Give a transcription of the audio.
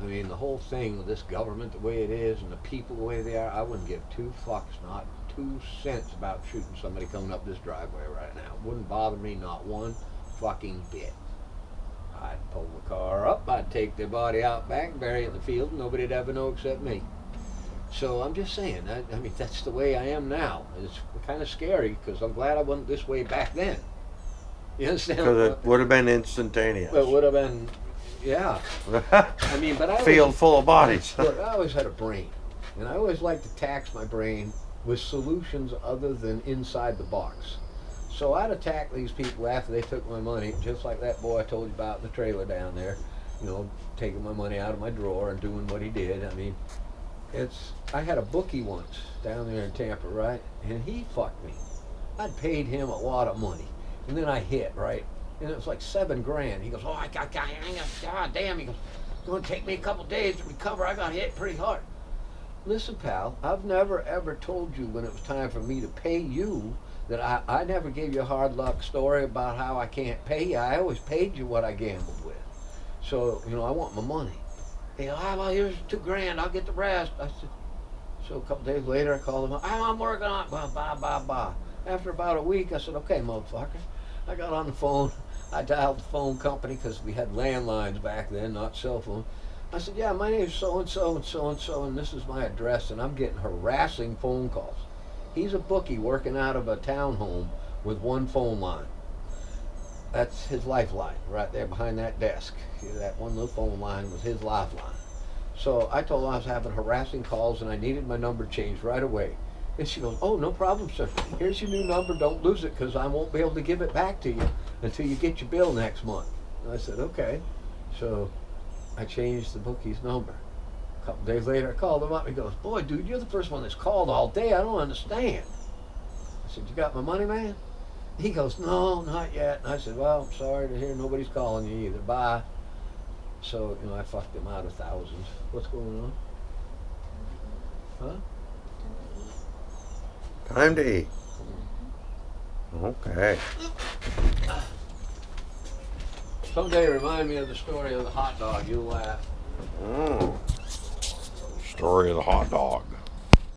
I mean, the whole thing with this government the way it is and the people the way they are, I wouldn't give 2 fucks, not 2 cents about shooting somebody coming up this driveway right now. Wouldn't bother me not one fucking bit. I'd pull the car up, I'd take their body out back, bury it in the field, and nobody'd ever know except me. So I'm just saying, I mean, that's the way I am now. It's kind of scary because I'm glad I wasn't this way back then. You understand? Because it would have been instantaneous. It would have been, yeah. I mean, but I Field full of bodies. Look, I always had a brain, and I always like to tax my brain with solutions other than inside the box. So I'd attack these people after they took my money, just like that boy I told you about in the trailer down there, you know, taking my money out of my drawer and doing what he did. I mean, I had a bookie once down there in Tampa, right? And he fucked me. I'd paid him a lot of money, and then I hit, right? And it was like $7 grand. He goes, oh, God damn. He goes, it's going to take me a couple days to recover. I got hit pretty hard. Listen, pal, I've never ever told you when it was time for me to pay you that I never gave you a hard luck story about how I can't pay you. I always paid you what I gambled with. So, you know, I want my money. He goes, well, here's $2 grand. I'll get the rest. I said, so a couple days later, I called him up. I'm working on it. Blah. After about a week, I said, okay, motherfucker. I got on the phone. I dialed the phone company because we had landlines back then, not cell phone. I said, yeah, my name's so-and-so and so-and-so, and this is my address, and I'm getting harassing phone calls. He's a bookie working out of a townhome with one phone line. That's his lifeline right there behind that desk. That one little phone line was his lifeline. So I told him I was having harassing calls and I needed my number changed right away. And she goes, oh, no problem, sir. Here's your new number. Don't lose it because I won't be able to give it back to you until you get your bill next month. And I said, okay. So I changed the bookie's number. A couple days later, I called him up. He goes, boy, dude, you're the first one that's called all day. I don't understand. I said, you got my money, man? He goes, no, not yet. And I said, well, I'm sorry to hear nobody's calling you either. Bye. So, you know, I fucked him out of thousands. What's going on? Huh? Time to eat. Okay. Someday remind me of the story of the hot dog. You'll laugh. Story of the hot dog.